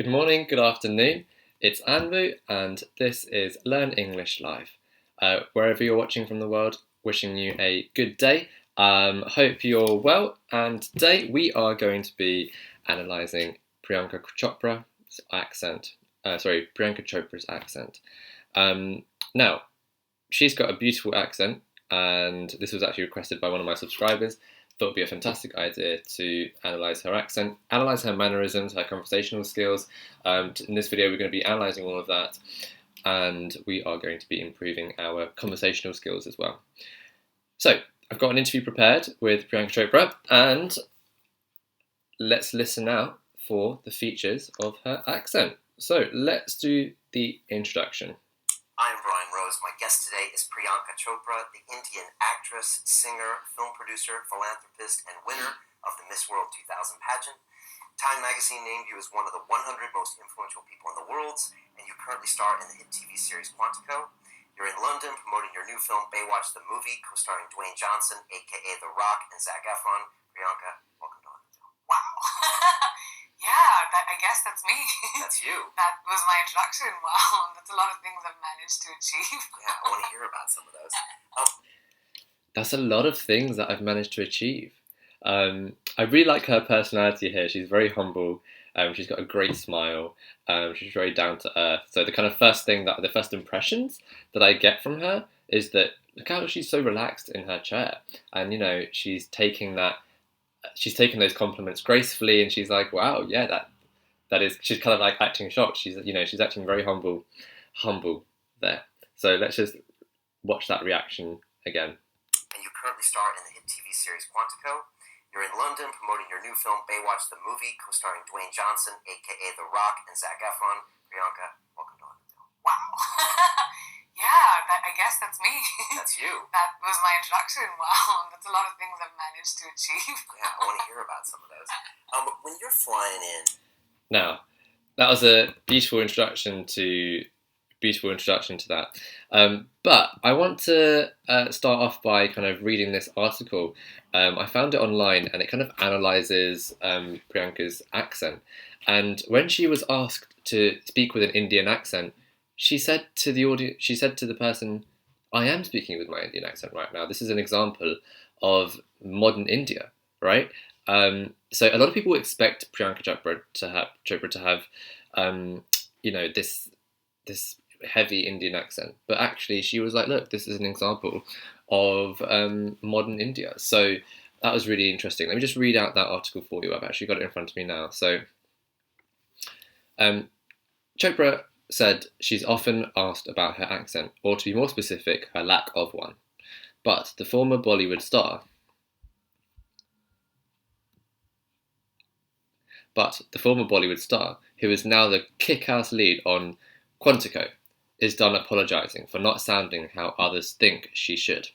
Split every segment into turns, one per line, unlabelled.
Good morning, good afternoon. It's Anpu, and this is Learn English Live. Wherever you're watching from the world, wishing you a good day. Hope you're well, and today we are going to be analysing Priyanka Chopra's accent. Priyanka Chopra's accent. Now, she's got a beautiful accent, and this was actually requested by one of my subscribers. Thought it would be a fantastic idea to analyse her accent, analyse her mannerisms, her conversational skills. In this video, we're going to be analysing all of that, and we are going to be improving our conversational skills as well. So, I've got an interview prepared with Priyanka Chopra, and let's listen out for the features of her accent. So, let's do the introduction.
I'm Brian Rose. My guest today is Priyanka Chopra, the Indian actress, singer, film producer, philanthropist, and winner of the Miss World 2000 pageant. Time magazine named you as one of the 100 most influential people in the world, and you currently star in the hit TV series Quantico. You're in London promoting your new film Baywatch the Movie, co-starring Dwayne Johnson, aka The Rock, and Zac Efron. Priyanka, welcome to our show.
Wow. Yeah, I guess that's me.
That's you.
That was my introduction. Wow, that's a lot of things I've managed to achieve.
Yeah, I want to hear about some of those.
That's a lot of things that I've managed to achieve. I really like her personality here. She's very humble. She's got a great smile. She's very down to earth. So the kind of the first impressions that I get from her is that look how she's so relaxed in her chair, and she's taking those compliments gracefully, and she's like, wow, yeah, that is. She's kind of like acting shocked. She's acting very humble there. So let's just watch that reaction again.
And you currently star in the hit TV series Quantico. You're in London promoting your new film Baywatch the Movie, co-starring Dwayne Johnson, aka The Rock, and Zac Efron. Priyanka, welcome to our show.
Wow. Yeah, I guess that's me.
That's you.
That was my introduction. Wow, that's a lot of things I've managed to achieve.
Yeah, I want to hear about some of those. When you're flying in.
Now, that was a beautiful introduction to that. But I want to start off by kind of reading this article. I found it online, and it kind of analyses Priyanka's accent. And when she was asked to speak with an Indian accent, she said to the person, "I am speaking with my Indian accent right now. This is an example of modern India, right?" So a lot of people expect Priyanka Chopra to have this heavy Indian accent, but actually she was like, look, this is an example of modern India. So that was really interesting. Let me just read out that article for you. I've actually got it in front of me now. So Chopra said she's often asked about her accent, or to be more specific, her lack of one. But the former Bollywood star who is now the kick-ass lead on Quantico, is done apologising for not sounding how others think she should.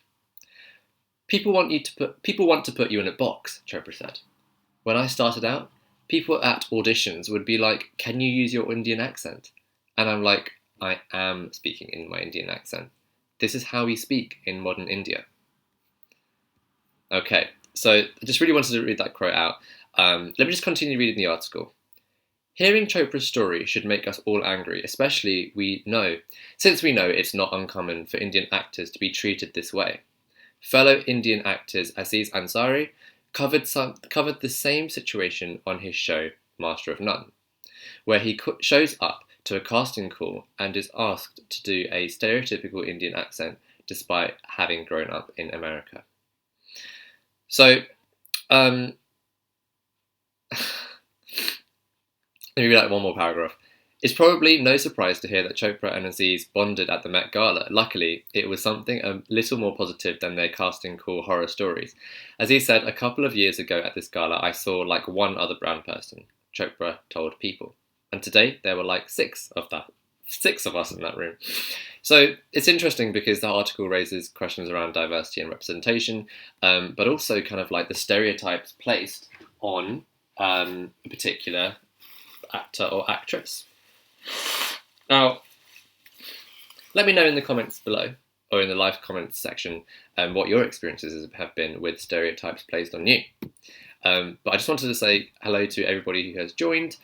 People want to put you in a box, Chopra said. When I started out, people at auditions would be like, "Can you use your Indian accent?" And I'm like, I am speaking in my Indian accent. This is how we speak in modern India. Okay, so I just really wanted to read that quote out. Let me just continue reading the article. Hearing Chopra's story should make us all angry, especially since we know it's not uncommon for Indian actors to be treated this way. Fellow Indian actors Aziz Ansari covered the same situation on his show Master of None, where he shows up to a casting call and is asked to do a stereotypical Indian accent despite having grown up in America. So, let me read out one more paragraph. It's probably no surprise to hear that Chopra and Aziz bonded at the Met Gala. Luckily, it was something a little more positive than their casting call horror stories. Aziz said, "A couple of years ago at this gala, I saw like one other brown person," Chopra told People. And today, there were like six of us in that room. So it's interesting because the article raises questions around diversity and representation, but also kind of like the stereotypes placed on a particular actor or actress. Now, let me know in the comments below, or in the live comments section, what your experiences have been with stereotypes placed on you. But I just wanted to say hello to everybody who has joined.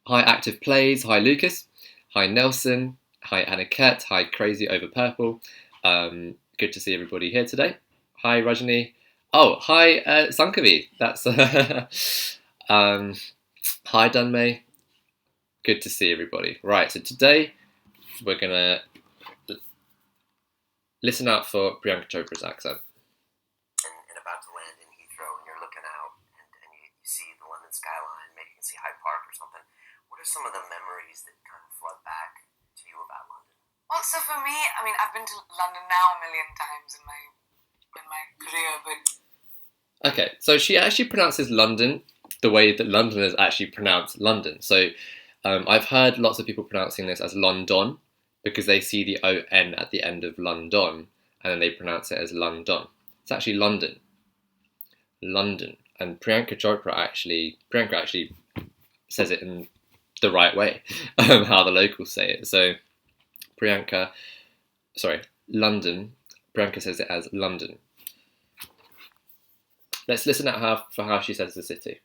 Hi Active Plays, hi Lucas, hi Nelson, hi Aniket, hi Crazy Over Purple. Good to see everybody here today. Hi Rajani. Oh, hi Sankavi. That's hi Dunmay. Good to see everybody. Right, so today we're gonna listen out for Priyanka Chopra's accent.
And about to land in Heathrow, and you're looking out, and you see the London skyline, maybe you can see Hyde Park or something. What are some of the memories that kind of flood back to you about London?
Well, so for me, I mean, I've been to London now a million times in my career, but
Okay, so she actually pronounces London the way that Londoners actually pronounce London. So I've heard lots of people pronouncing this as London because they see the O-N at the end of London and then they pronounce it as London. It's actually London. London. And Priyanka actually says it in the right way, how the locals say it. So London. Priyanka says it as London. Let's listen at how she says the city.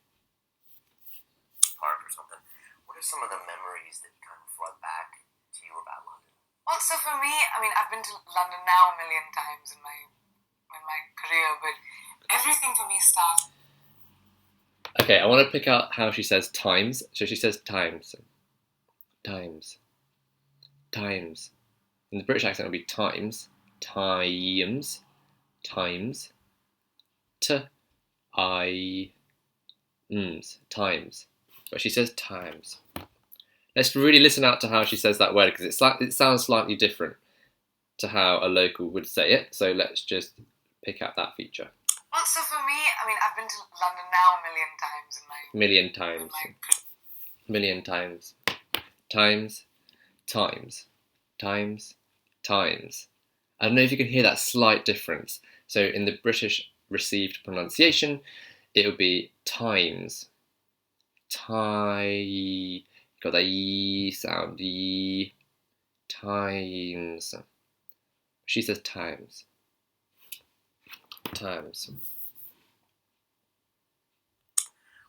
Park or something. What are some of the memories that kind of flood back to you about London?
well, so for me, I mean, I've been to London now a million times in my career, but everything for me started.
Okay, I want to pick out how she says times. So she says times. Times. Times. In the British accent, it would be times. Times. Times. Times. But she says times. Let's really listen out to how she says that word because it sounds slightly different to how a local would say it. So let's just pick out that feature.
Well, so for me, I mean, I've been to London now a million times in my
Million times. Million times. Times. Times. Times. Times. I don't know if you can hear that slight difference. So in the British received pronunciation, it would be times. Got that E sound. E. Times. She says times. Times.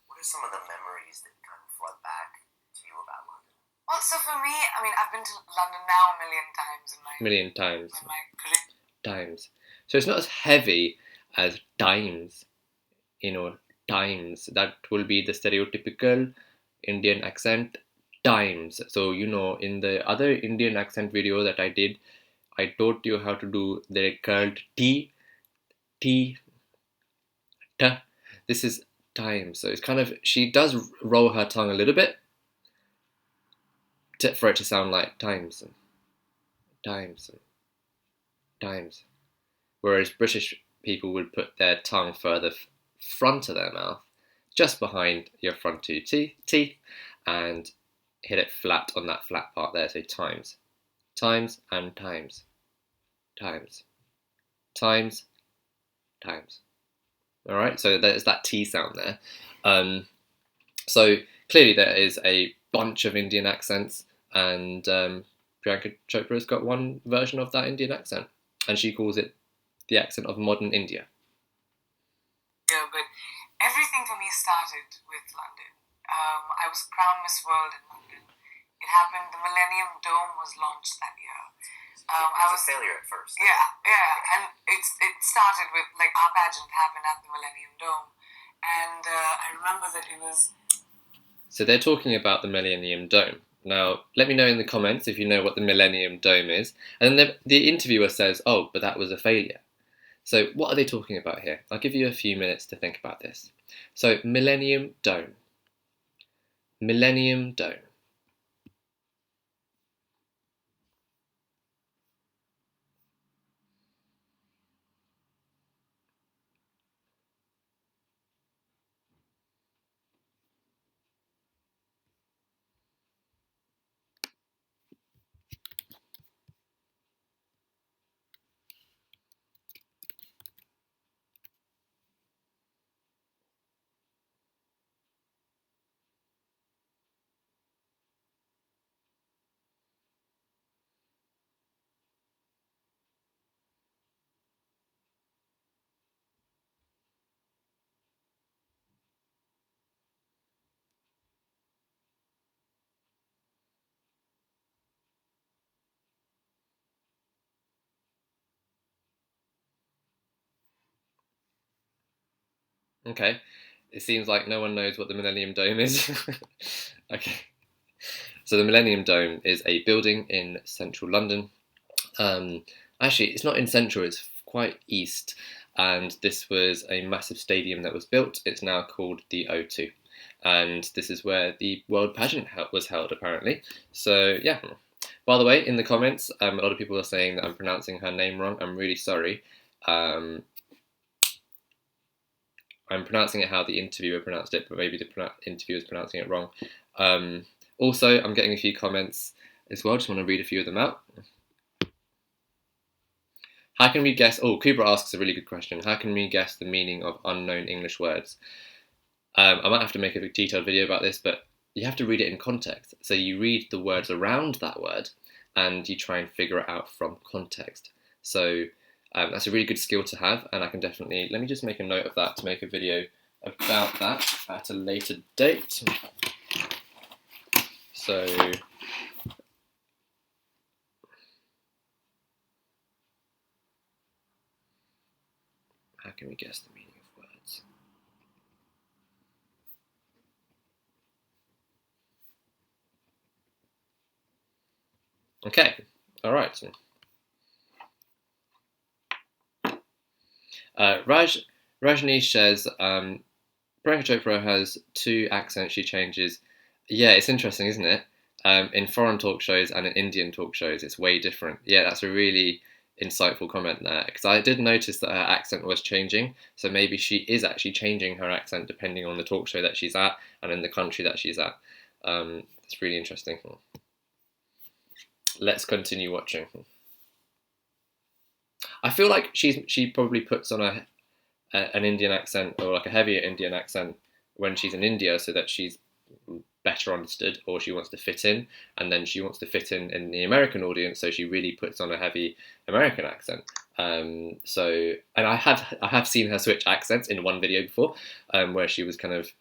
What are some of the memories that kind of flood back to you about London?
Well, so for me, I mean, I've been to London now a million times in my career.
Times. So it's not as heavy as times. Times. That will be the stereotypical Indian accent. Times. So in the other Indian accent video that I did, I taught you how to do the curled T, T, T. This is times. So it's kind of, she does roll her tongue a little bit for it to sound like times. Times. Times. Whereas British people would put their tongue further front of their mouth, just behind your front two teeth, and hit it flat on that flat part there. So times. Times and times. Times. Times. Times. All right, so there's that T sound there. So clearly there is a bunch of Indian accents, and Priyanka Chopra has got one version of that Indian accent, and she calls it the accent of modern India.
Yeah, but everything for me started with London. I was crowned Miss World in London. It happened, the Millennium Dome was launched that year.
I was a failure at first.
Yeah, and it started with, like, our pageant happened at the Millennium Dome. And I remember that it was...
So they're talking about the Millennium Dome. Now, let me know in the comments if you know what the Millennium Dome is. And then the interviewer says, oh, but that was a failure. So what are they talking about here? I'll give you a few minutes to think about this. So Millennium Dome. Millennium Dome. Okay. It seems like no one knows what the Millennium Dome is. Okay. So the Millennium Dome is a building in central London. Actually, it's not in central, it's quite east. And this was a massive stadium that was built. It's now called the O2. And this is where the World Pageant was held, apparently. So, yeah. By the way, in the comments, a lot of people are saying that I'm pronouncing her name wrong. I'm really sorry. I'm pronouncing it how the interviewer pronounced it, but maybe the interviewer is pronouncing it wrong. Also, I'm getting a few comments as well. Just want to read a few of them out. How can we guess? Oh, Kubra asks a really good question. How can we guess the meaning of unknown English words? I might have to make a detailed video about this, but you have to read it in context. So you read the words around that word and you try and figure it out from context. So that's a really good skill to have, and I can definitely, let me just make a note of that to make a video about that at a later date. So how can we guess the meaning of words? Okay, all right. Rajni says Priyanka Chopra has 2 accents she changes. Yeah, it's interesting, isn't it? In foreign talk shows and in Indian talk shows, it's way different. Yeah, that's a really insightful comment there, because I did notice that her accent was changing. So maybe she is actually changing her accent depending on the talk show that she's at and in the country that she's at. It's really interesting. Let's continue watching. I feel like she probably puts on an Indian accent, or like a heavier Indian accent, when she's in India, so that she's better understood, or she wants to fit in, and then she wants to fit in the American audience, so she really puts on a heavy American accent. And I have seen her switch accents in one video before, where she was kind of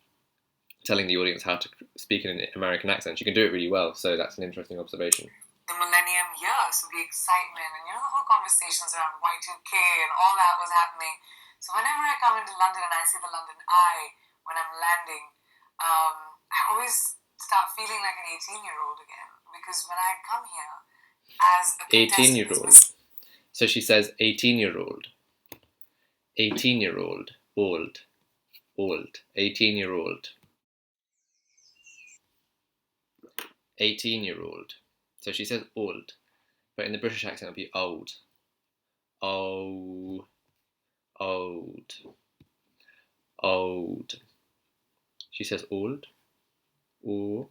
telling the audience how to speak in an American accent. She can do it really well, so that's an interesting observation.
The millennium year, so the excitement and the whole conversations around Y2K and all that was happening. So whenever I come into London and I see the London Eye when I'm landing, I always start feeling like an 18-year-old again, because when I come here as a
18-year-old. So she says 18-year-old. 18-year-old. Old. 18-year-old. 18-year-old. So she says old, but in the British accent it'll be old. Old. She says old, old,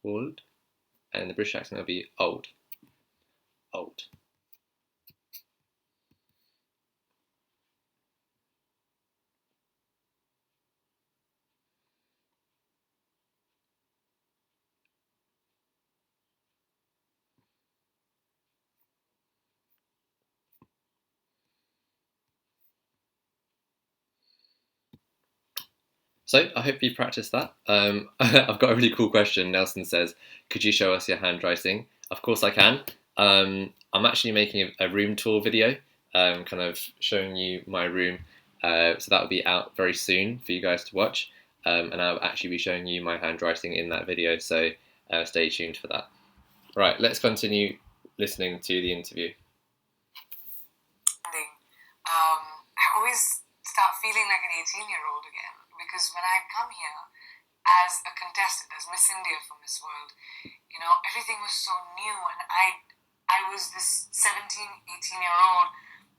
and in the British accent it'll be old. So I hope you practiced that. I've got a really cool question. Nelson says, could you show us your handwriting? Of course I can. I'm actually making a room tour video, kind of showing you my room. So that will be out very soon for you guys to watch. And I'll actually be showing you my handwriting in that video, so stay tuned for that. Right, let's continue listening to the interview.
I always start feeling like an 18-year-old again, because when I come here as a contestant, as Miss India for Miss World, everything was so new, and I was this 17, 18-year-old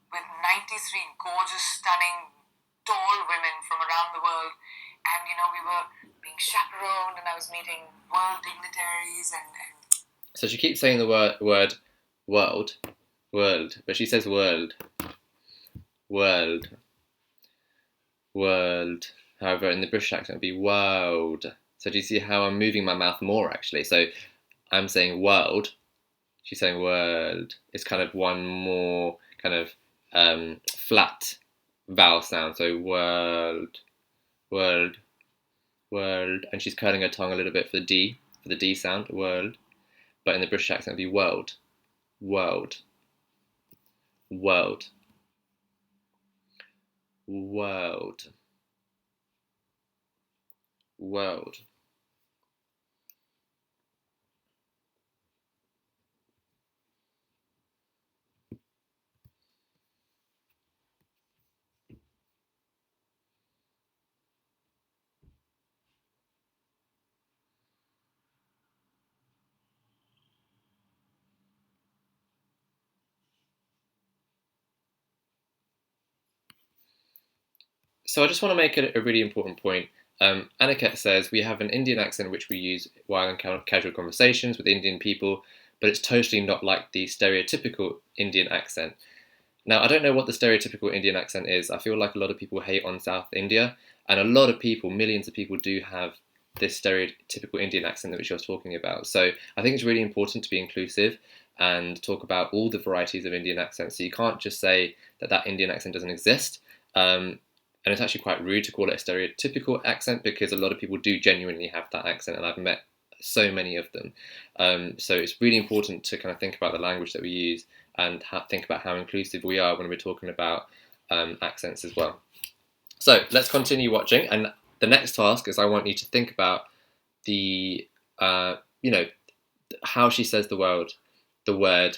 with 93 gorgeous, stunning, tall women from around the world, and we were being chaperoned, and I was meeting world dignitaries and
So she keeps saying the word world, but she says world. However, in the British accent, it'd be world. So do you see how I'm moving my mouth more, actually? So I'm saying world. She's saying world. It's kind of one more kind of flat vowel sound. So world. And she's curling her tongue a little bit for the D sound, world. But in the British accent, it'd be world. world. So I just want to make a really important point. Aniket says we have an Indian accent which we use while in casual conversations with Indian people, but it's totally not like the stereotypical Indian accent. Now, I don't know what the stereotypical Indian accent is. I feel like a lot of people hate on South India, and a lot of people, millions of people, do have this stereotypical Indian accent which you're talking about. So I think it's really important to be inclusive and talk about all the varieties of Indian accents. So you can't just say that that Indian accent doesn't exist. And it's actually quite rude to call it a stereotypical accent because a lot of people do genuinely have that accent, and I've met so many of them. So it's really important to kind of think about the language that we use and think about how inclusive we are when we're talking about accents as well. So let's continue watching, and the next task is I want you to think about the how she says the word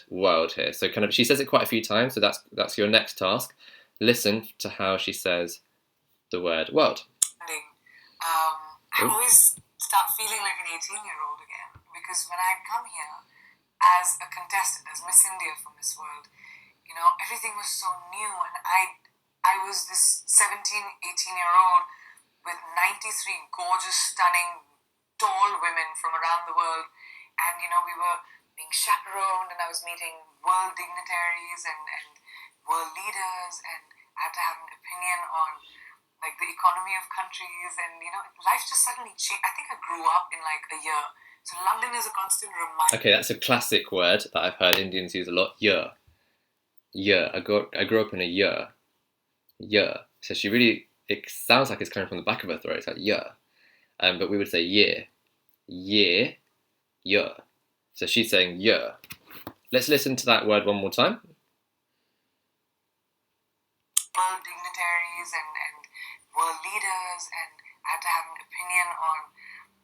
world here. So kind of she says it quite a few times, so that's your next task. Listen to how she says the word world.
I always start feeling like an 18-year-old again because when I come here as a contestant, as Miss India for Miss World, everything was so new, and I was this 17, 18-year-old with 93 gorgeous, stunning, tall women from around the world, and we were being chaperoned, and I was meeting world dignitaries and world leaders, and I had to have an opinion on like the economy of countries, and life just suddenly changed. I think I grew up in like a year. So London is a constant reminder.
Okay, that's a classic word that I've heard Indians use a lot. Year. I grew up in a year. So she really, it sounds like it's coming from the back of her throat. It's like year. But we would say year. Year. So she's saying year. Let's listen to that word one more time.
World dignitaries and world leaders, and I had to have an opinion on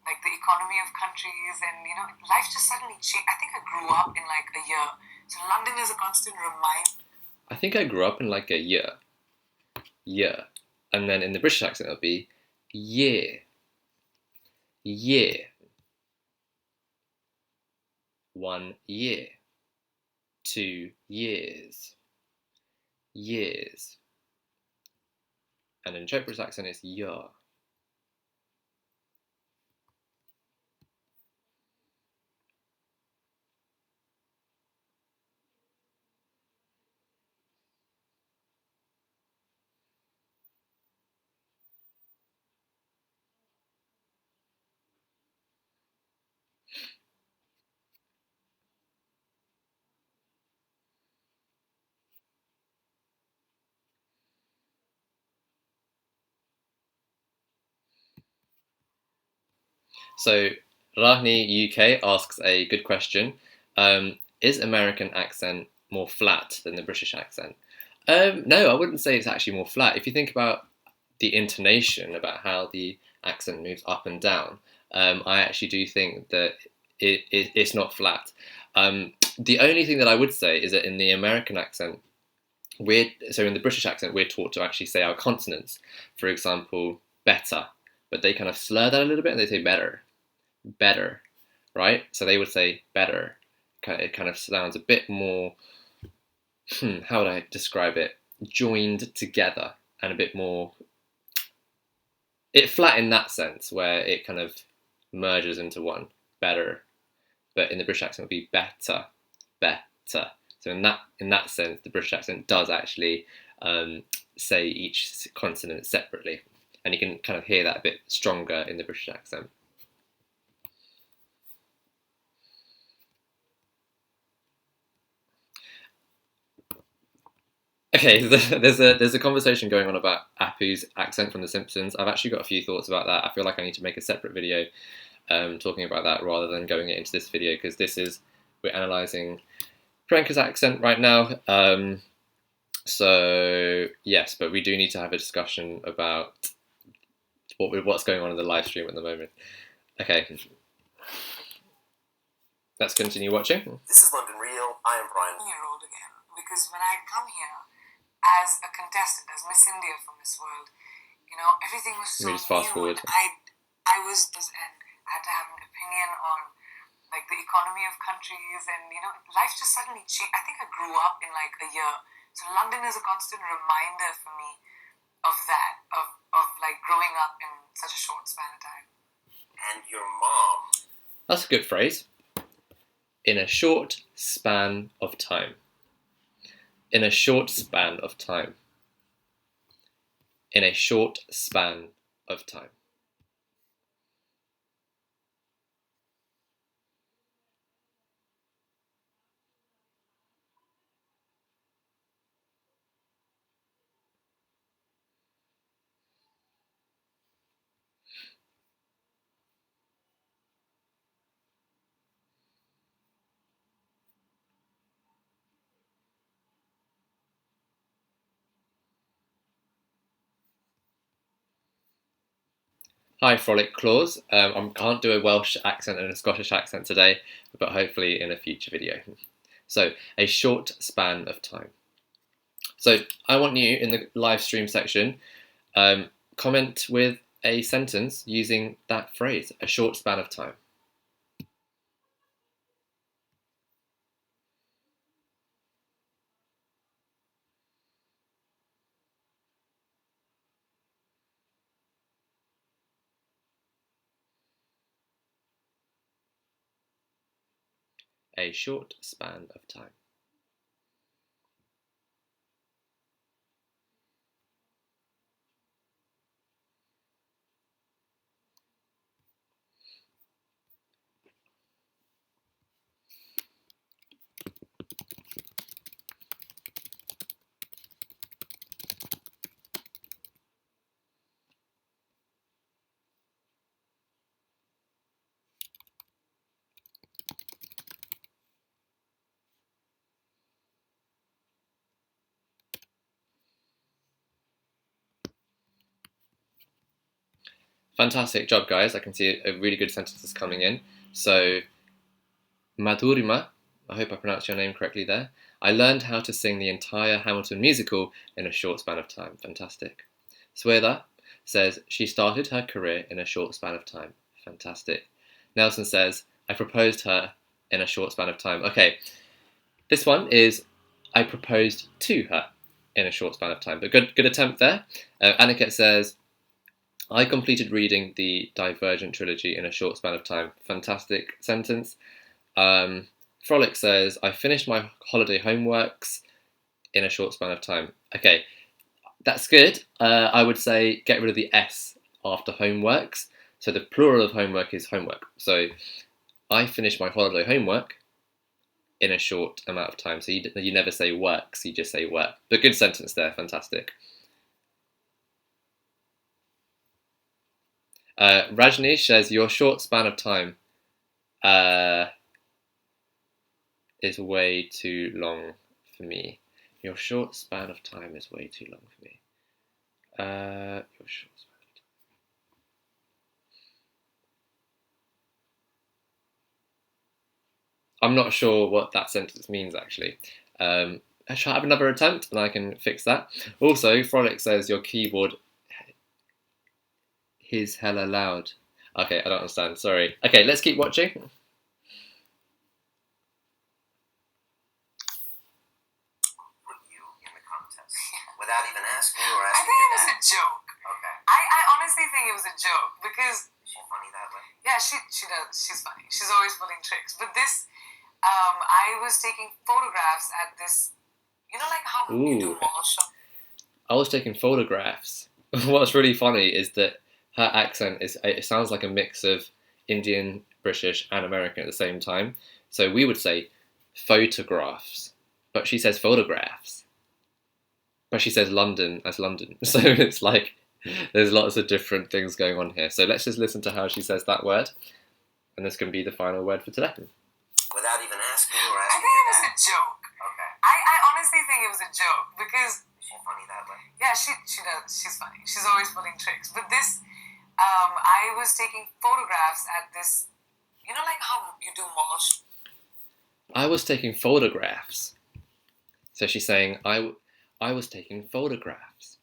like the economy of countries, and life just suddenly changed. I think I grew up in like a year. So London is a constant reminder.
I think I grew up in like a year. And then in the British accent it'll be year. 1 year. 2 years. And in Chopra's accent it's year. So Rahni UK asks a good question. Is American accent more flat than the British accent? No, I wouldn't say it's actually more flat. If you think about the intonation, about how the accent moves up and down, I actually do think that it's not flat. The only thing that I would say is that in the American accent, in the British accent, we're taught to actually say our consonants. For example, better, but they kind of slur that a little bit and they say better, right? So they would say better. It kind of sounds a bit more, how would I describe it? Joined together and a bit more, it flat in that sense where it kind of merges into one, better. But in the British accent it would be better. So in that sense, the British accent does actually say each consonant separately, and you can kind of hear that a bit stronger in the British accent. Okay, there's a conversation going on about Apu's accent from The Simpsons. I've actually got a few thoughts about that. I feel like I need to make a separate video talking about that rather than going into this video, because we're analysing Priyanka's accent right now. So yes, but we do need to have a discussion about what's going on in the live stream at the moment. Okay, let's continue watching.
This is London Real. I am Brian.
Year-old again, because when I come here as a contestant, as Miss India for Miss World, you know, everything was so
Let me just fast
new.
forward.
And I had to have an opinion on like the economy of countries, and you know, life just suddenly changed. I think I grew up in like a year, so London is a constant reminder for me of that, of like growing up in such a short span of time.
And your mom.
That's a good phrase. In a short span of time. In a short span of time. In a short span of time. Hi, Frolic Claus. I can't do a Welsh accent and a Scottish accent today, but hopefully in a future video. So, a short span of time. So, I want you in the live stream section, comment with a sentence using that phrase, a short span of time. A short span of time. Fantastic job, guys. I can see a really good sentence is coming in. So, Madhurima, I hope I pronounced your name correctly there. I learned how to sing the entire Hamilton musical in a short span of time. Fantastic. Swetha says she started her career in a short span of time. Fantastic. Nelson says, I proposed her in a short span of time. Okay, this one is I proposed to her in a short span of time. But good attempt there. Aniket says, I completed reading the Divergent trilogy in a short span of time. Fantastic sentence. Frolic says, I finished my holiday homeworks in a short span of time. Okay, that's good. I would say get rid of the S after homeworks. So the plural of homework is homework. So I finished my holiday homework in a short amount of time. So you never say works, you just say work. But good sentence there, fantastic. Rajneesh says, your short span of time is way too long for me. Your short span of time is way too long for me. Your short span of time. I'm not sure what that sentence means actually. Shall I have another attempt and I can fix that? Also, Frolic says your keyboard is hella loud. Okay, I don't understand, sorry. Okay, let's keep watching.
Put you in the contest without even asking you or
I
asking
think
your
it was
dad.
a joke.
Okay.
I honestly think it was a joke because
Is she funny that way?
yeah, she does. She's funny. She's always pulling tricks. But this, I was taking photographs at this, you know, like how you do
Ooh.
mall shop.
I was taking photographs. What's really funny is that her accent it sounds like a mix of Indian, British, and American at the same time. So we would say photographs, but she says photographs. But she says London as London. So it's like there's lots of different things going on here. So let's just listen to how she says that word, and this can be the final word for today.
Without even asking you or
I
asking
think
your
it was
dad.
a joke.
Okay.
I honestly think it was a joke because
Is she funny that way?
yeah, she does. She's funny. She's always pulling tricks. But this, I was taking photographs at this, you know, like how you do mosh.
I was taking photographs. So she's saying, I was taking photographs.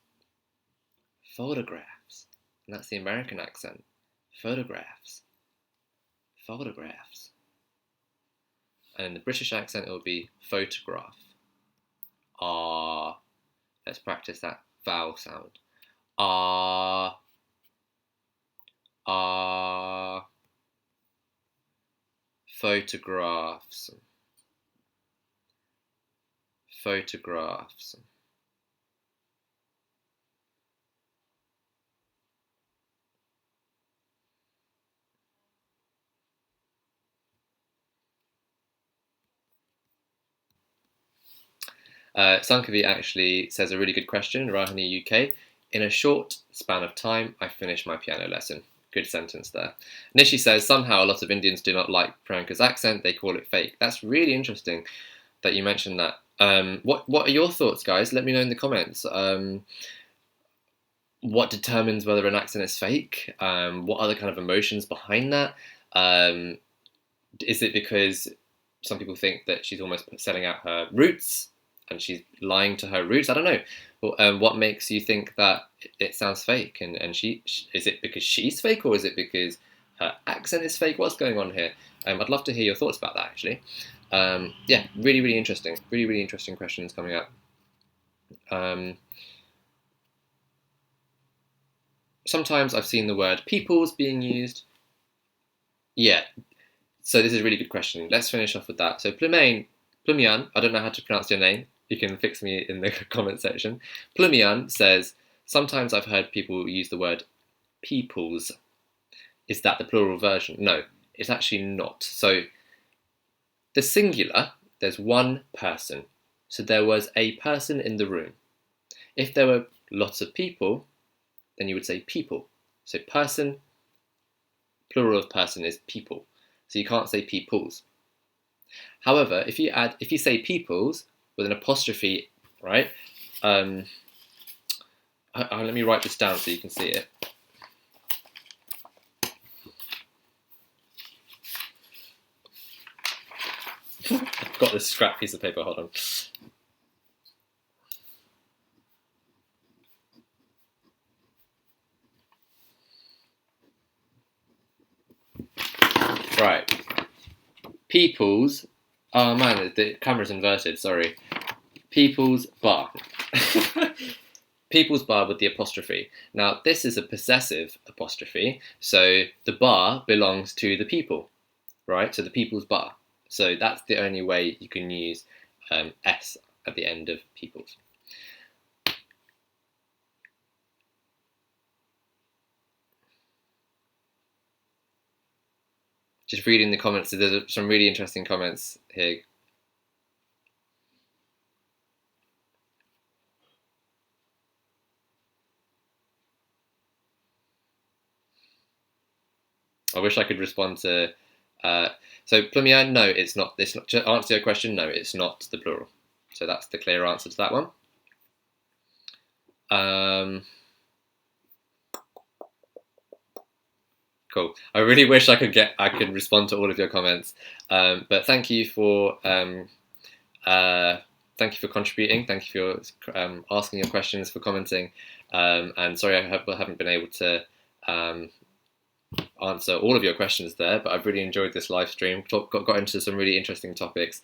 Photographs. And that's the American accent. Photographs. Photographs. And in the British accent, it will be photograph. Ah. Let's practice that vowel sound. Ah. Ah. Photographs. Photographs. Sankavi actually says a really good question, Rahani UK. In a short span of time, I finished my piano lesson. Good sentence there. Nishi says, somehow a lot of Indians do not like Priyanka's accent. They call it fake. That's really interesting that you mentioned that. What are your thoughts, guys? Let me know in the comments. What determines whether an accent is fake? What are the kind of emotions behind that? Is it because some people think that she's almost selling out her roots and she's lying to her roots? I don't know. Well, what makes you think that it sounds fake? And is it because she's fake, or is it because her accent is fake? What's going on here? I'd love to hear your thoughts about that, actually. Yeah, really, really interesting. Really, really interesting questions coming up. Sometimes I've seen the word peoples being used. Yeah, so this is a really good question. Let's finish off with that. So Plumian, I don't know how to pronounce your name. You can fix me in the comment section. Plumian says, sometimes I've heard people use the word peoples. Is that the plural version? No, it's actually not. So the singular, there's one person. So there was a person in the room. If there were lots of people, then you would say people. So person, plural of person is people. So you can't say peoples. However, if you say peoples with an apostrophe, right? Let me write this down so you can see it. I've got this scrap piece of paper, hold on. Right. People's, oh man, the camera's inverted, sorry. People's bar. People's bar with the apostrophe. Now, this is a possessive apostrophe, so the bar belongs to the people, right? So the people's bar. So that's the only way you can use S at the end of people's. Just reading the comments, there's some really interesting comments here. I wish I could respond to. So Plumier, no, it's not. It's not. To answer your question, no, it's not the plural. So that's the clear answer to that one. Cool. I really wish I could respond to all of your comments, but thank you for contributing. Thank you for asking your questions, for commenting, and sorry I haven't been able to answer all of your questions there, but I've really enjoyed this live stream. Got into some really interesting topics.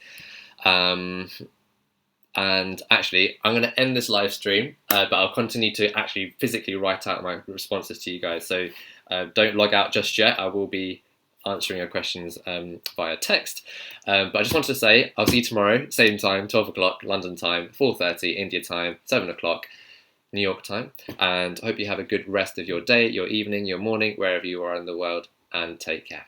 And actually, I'm going to end this live stream, but I'll continue to actually physically write out my responses to you guys. So don't log out just yet. I will be answering your questions via text. But I just wanted to say, I'll see you tomorrow, same time, 12 o'clock, London time, 4:30, India time, 7 o'clock, New York time. And I hope you have a good rest of your day, your evening, your morning, wherever you are in the world, and take care.